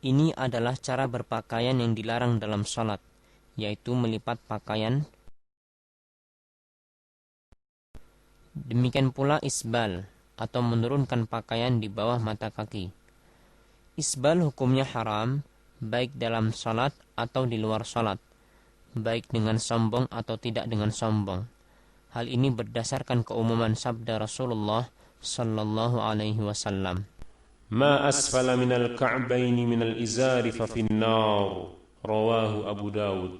Ini adalah cara berpakaian yang dilarang dalam salat, yaitu melipat pakaian. Demikian pula isbal, atau menurunkan pakaian di bawah mata kaki. Isbal hukumnya haram, baik dalam salat atau di luar salat, baik dengan sombong atau tidak dengan sombong. Hal ini berdasarkan keumuman sabda Rasulullah sallallahu alaihi wasallam. ما أسفل من الكعبين من الإزار ففي النار رواه أبو داود.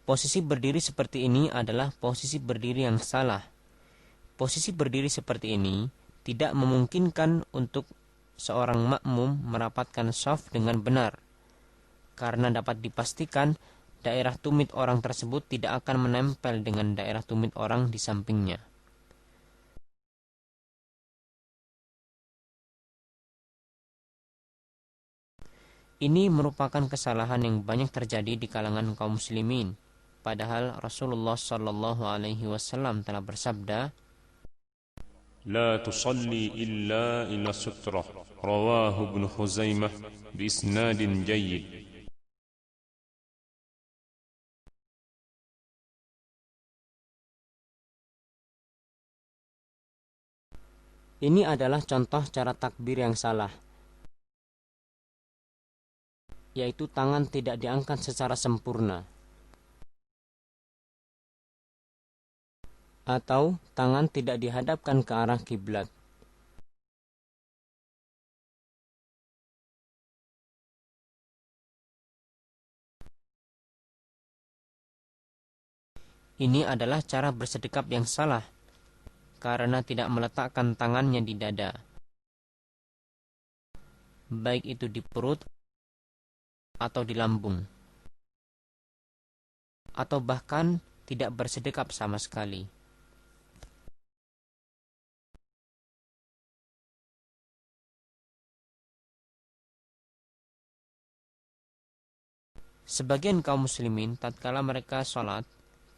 Posisi berdiri seperti ini adalah posisi berdiri yang salah. Posisi berdiri seperti ini tidak memungkinkan untuk seorang makmum merapatkan shaf dengan benar, karena dapat dipastikan daerah tumit orang tersebut tidak akan menempel dengan daerah tumit orang di sampingnya. Ini merupakan kesalahan yang banyak terjadi di kalangan kaum muslimin, padahal Rasulullah sallallahu alaihi wasallam telah bersabda, لا تصلي إلا إلى سترة رواه ابن خزيمة بإسناد جيد. ini adalah contoh cara takbir yang salah, yaitu tangan tidak diangkat secara sempurna, atau tangan tidak dihadapkan ke arah kiblat. Ini adalah cara bersedekap yang salah, karena tidak meletakkan tangannya di dada, baik itu di perut atau di lambung, atau bahkan tidak bersedekap sama sekali. Sebagian kaum muslimin tatkala mereka sholat,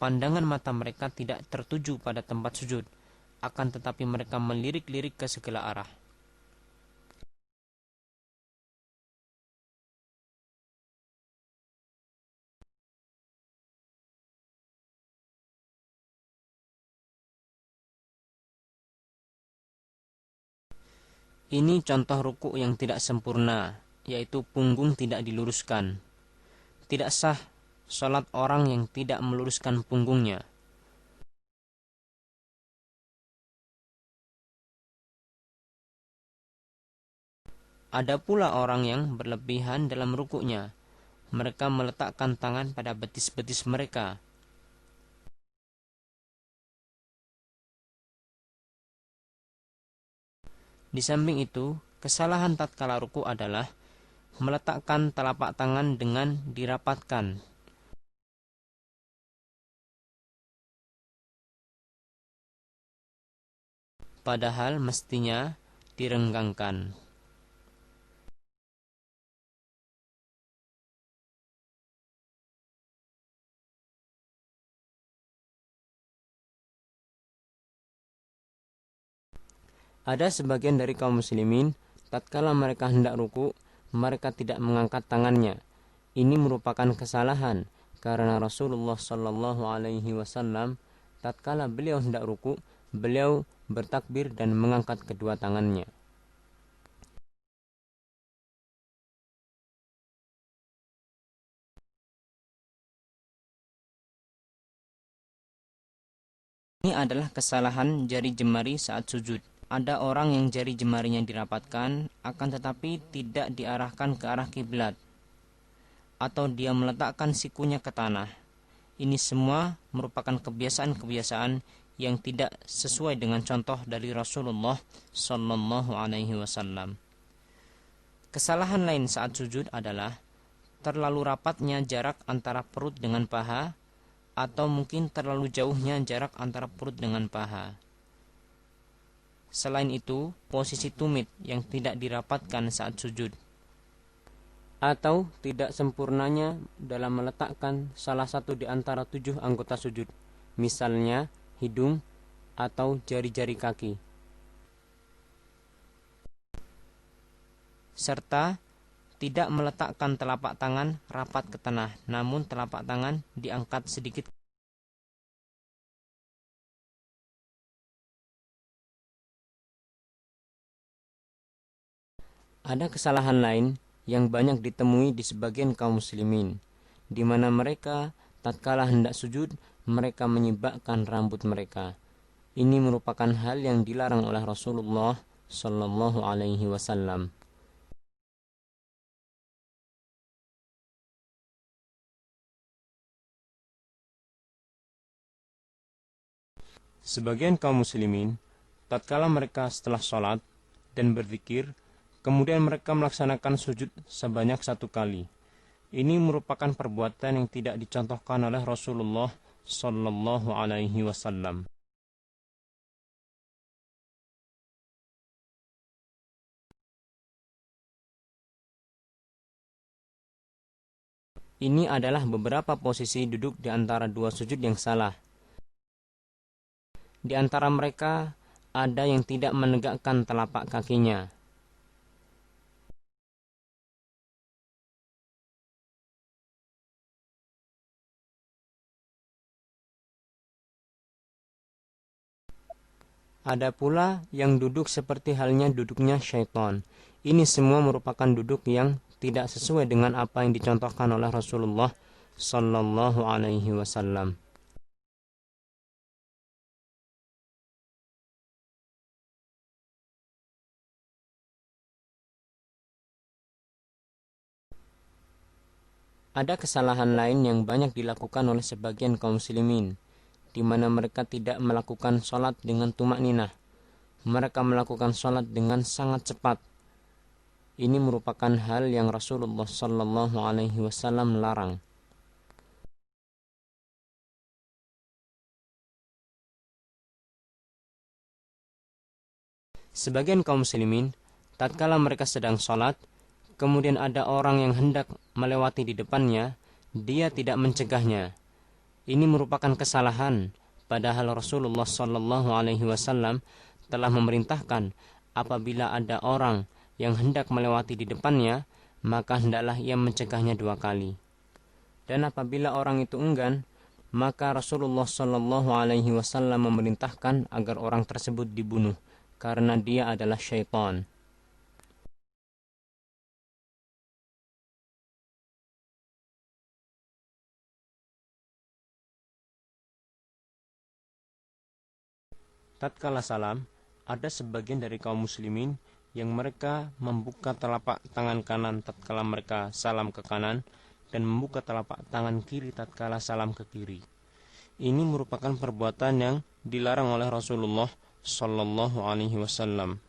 pandangan mata mereka tidak tertuju pada tempat sujud, akan tetapi mereka melirik-lirik ke segala arah. Ini contoh ruku yang tidak sempurna, yaitu punggung tidak diluruskan. Tidak sah sholat orang yang tidak meluruskan punggungnya. Ada pula orang yang berlebihan dalam rukuknya. Mereka meletakkan tangan pada betis-betis mereka. Di samping itu, kesalahan tatkala ruku adalah meletakkan telapak tangan dengan dirapatkan. Padahal mestinya direnggangkan. Ada sebagian dari kaum muslimin, tatkala mereka hendak ruku, mereka tidak mengangkat tangannya. Ini merupakan kesalahan, karena Rasulullah sallallahu alaihi wasallam tatkala beliau hendak ruku, beliau bertakbir dan mengangkat kedua tangannya. Ini adalah kesalahan jari jemari saat sujud. Ada orang yang jari jemarinya dirapatkan, akan tetapi tidak diarahkan ke arah kiblat, atau dia meletakkan sikunya ke tanah. Ini semua merupakan kebiasaan-kebiasaan yang tidak sesuai dengan contoh dari Rasulullah sallallahu alaihi wasallam. Kesalahan lain saat sujud adalah terlalu rapatnya jarak antara perut dengan paha, atau mungkin terlalu jauhnya jarak antara perut dengan paha. Selain itu, posisi tumit yang tidak dirapatkan saat sujud. atau tidak sempurnanya dalam meletakkan salah satu di antara 7 anggota sujud, misalnya hidung atau jari-jari kaki, serta tidak meletakkan telapak tangan rapat ke tanah, namun telapak tangan diangkat sedikit. Ada kesalahan lain yang banyak ditemui di sebagian kaum muslimin, di mana mereka tatkala hendak sujud, mereka menyibakkan rambut mereka. Ini merupakan hal yang dilarang oleh Rasulullah Sallallahu Alaihi Wasallam. Sebagian kaum muslimin, tatkala mereka setelah sholat dan berzikir, kemudian mereka melaksanakan sujud sebanyak 1 kali. Ini merupakan perbuatan yang tidak dicontohkan oleh Rasulullah Sallallahu Alaihi Wasallam. Ini adalah beberapa posisi duduk di antara 2 sujud yang salah. Di antara mereka ada yang tidak menegakkan telapak kakinya. Ada pula yang duduk seperti halnya duduknya syaitan. Ini semua merupakan duduk yang tidak sesuai dengan apa yang dicontohkan oleh Rasulullah Sallallahu Alaihi Wasallam. Ada kesalahan lain yang banyak dilakukan oleh sebagian kaum muslimin, di mana mereka tidak melakukan sholat dengan tumakninah. Mereka melakukan sholat dengan sangat cepat. Ini merupakan hal yang Rasulullah Sallallahu Alaihi Wasallam larang. Sebagian kaum muslimin, tatkala mereka sedang sholat, kemudian ada orang yang hendak melewati di depannya, dia tidak mencegahnya. Ini merupakan kesalahan, padahal Rasulullah Sallallahu Alaihi Wasallam telah memerintahkan apabila ada orang yang hendak melewati di depannya, maka hendaklah ia mencegahnya 2 kali. Dan apabila orang itu enggan, maka Rasulullah Sallallahu Alaihi Wasallam memerintahkan agar orang tersebut dibunuh, karena dia adalah syaitan. Tatkala salam, ada sebagian dari kaum muslimin yang mereka membuka telapak tangan kanan tatkala mereka salam ke kanan dan membuka telapak tangan kiri tatkala salam ke kiri. Ini merupakan perbuatan yang dilarang oleh Rasulullah Sallallahu Alaihi Wasallam.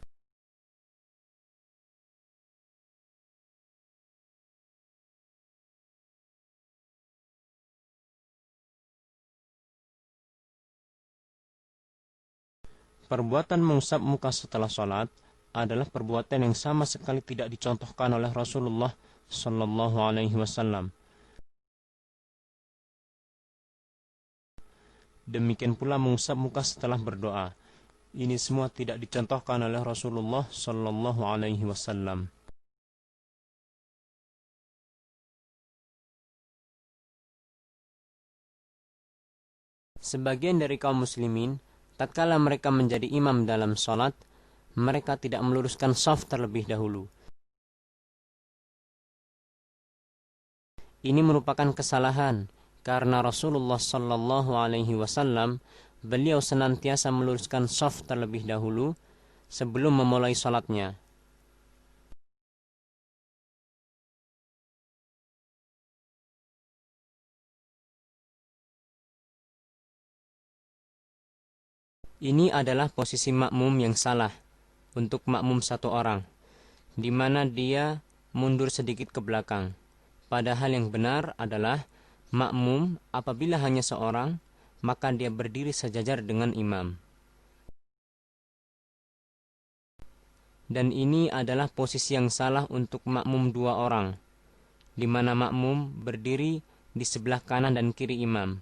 Perbuatan mengusap muka setelah sholat adalah perbuatan yang sama sekali tidak dicontohkan oleh Rasulullah Sallallahu Alaihi Wasallam. Demikian pula mengusap muka setelah berdoa. Ini semua tidak dicontohkan oleh Rasulullah Sallallahu Alaihi Wasallam. Sebagian dari kaum muslimin, tatkala mereka menjadi imam dalam sholat, mereka tidak meluruskan shaf terlebih dahulu. Ini merupakan kesalahan, karena Rasulullah Sallallahu Alaihi Wasallam beliau senantiasa meluruskan shaf terlebih dahulu sebelum memulai sholatnya. Ini adalah posisi makmum yang salah untuk makmum 1 orang, di mana dia mundur sedikit ke belakang. Padahal yang benar adalah makmum apabila hanya seorang, maka dia berdiri sejajar dengan imam. Dan ini adalah posisi yang salah untuk makmum 2 orang. di mana makmum berdiri di sebelah kanan dan kiri imam.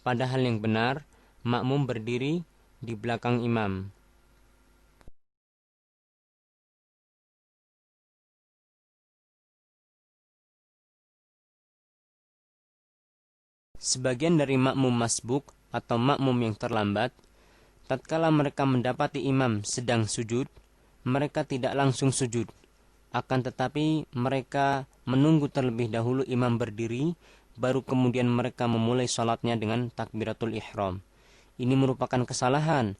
Padahal yang benar, makmum berdiri di belakang imam. Sebagian dari makmum masbuk atau makmum yang terlambat, tatkala mereka mendapati imam sedang sujud, mereka tidak langsung sujud. Akan tetapi mereka menunggu terlebih dahulu imam berdiri, baru kemudian mereka memulai salatnya dengan takbiratul ihram. Ini merupakan kesalahan,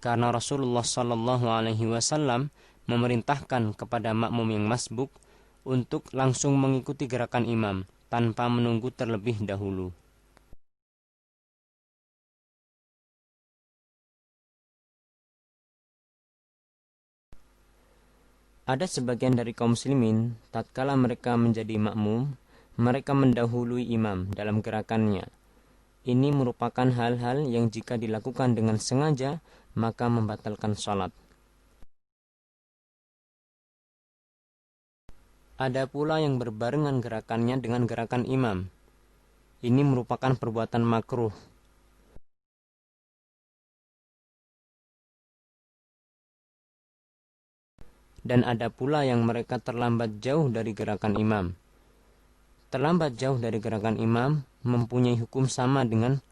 karena Rasulullah SAW memerintahkan kepada makmum yang masbuk untuk langsung mengikuti gerakan imam tanpa menunggu terlebih dahulu. Ada sebagian dari kaum muslimin, tatkala mereka menjadi makmum, mereka mendahului imam dalam gerakannya. Ini merupakan hal-hal yang jika dilakukan dengan sengaja, maka membatalkan salat. Ada pula yang berbarengan gerakannya dengan gerakan imam. Ini merupakan perbuatan makruh. Dan ada pula yang mereka terlambat jauh dari gerakan imam. Terlambat jauh dari gerakan imam mempunyai hukum sama dengan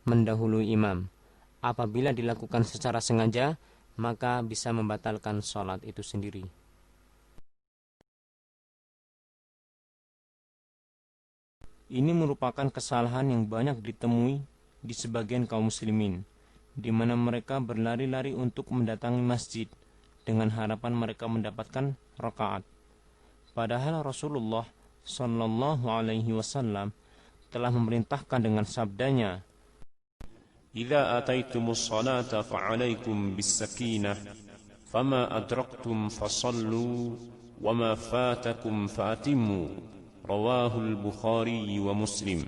mendahului imam. Apabila dilakukan secara sengaja, maka bisa membatalkan salat itu sendiri. Ini merupakan kesalahan yang banyak ditemui di sebagian kaum muslimin, di mana mereka berlari-lari untuk mendatangi masjid dengan harapan mereka mendapatkan rakaat. Padahal Rasulullah sallallahu alaihi wasallam telah memerintahkan dengan sabdanya, "Idza ataitumus salata fa'alaikum bis-sakinah, fama adraktum fasallu, wama fatakum fa'atimmu." Rawahul Bukhari wa Muslim.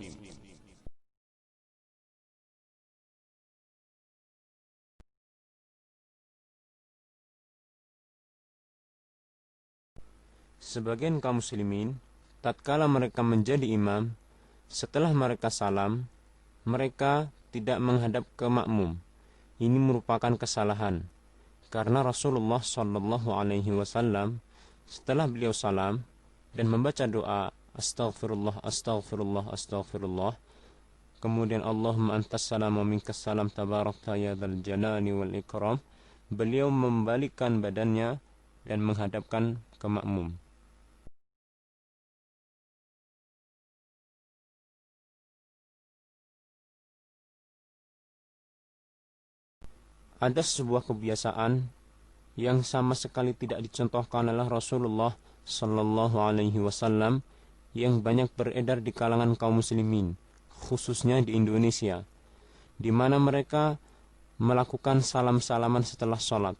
Sebagian kaum muslimin, tatkala mereka menjadi imam, setelah mereka salam, mereka tidak menghadap ke makmum. Ini merupakan kesalahan, karena Rasulullah SAW setelah beliau salam dan membaca doa Astaghfirullah, Astaghfirullah, Astaghfirullah, kemudian Allahumma antas salam wa minkas salam tabarakta ya dzal jalali wal ikram, beliau membalikkan badannya dan menghadapkan ke makmum. Ada sebuah kebiasaan yang sama sekali tidak dicontohkan oleh Rasulullah sallallahu alaihi wasallam yang banyak beredar di kalangan kaum muslimin, khususnya di Indonesia, di mana mereka melakukan salam-salaman setelah sholat.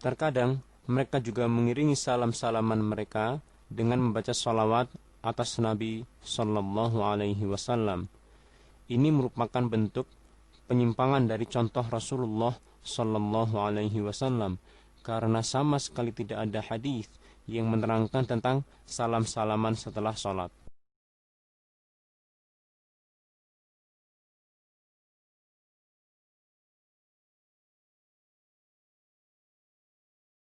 Terkadang mereka juga mengiringi salam-salaman mereka dengan membaca salawat atas Nabi sallallahu alaihi wasallam. Ini merupakan bentuk penyimpangan dari contoh Rasulullah sallallahu alaihi wasallam, karena sama sekali tidak ada hadis yang menerangkan tentang salam-salaman setelah sholat.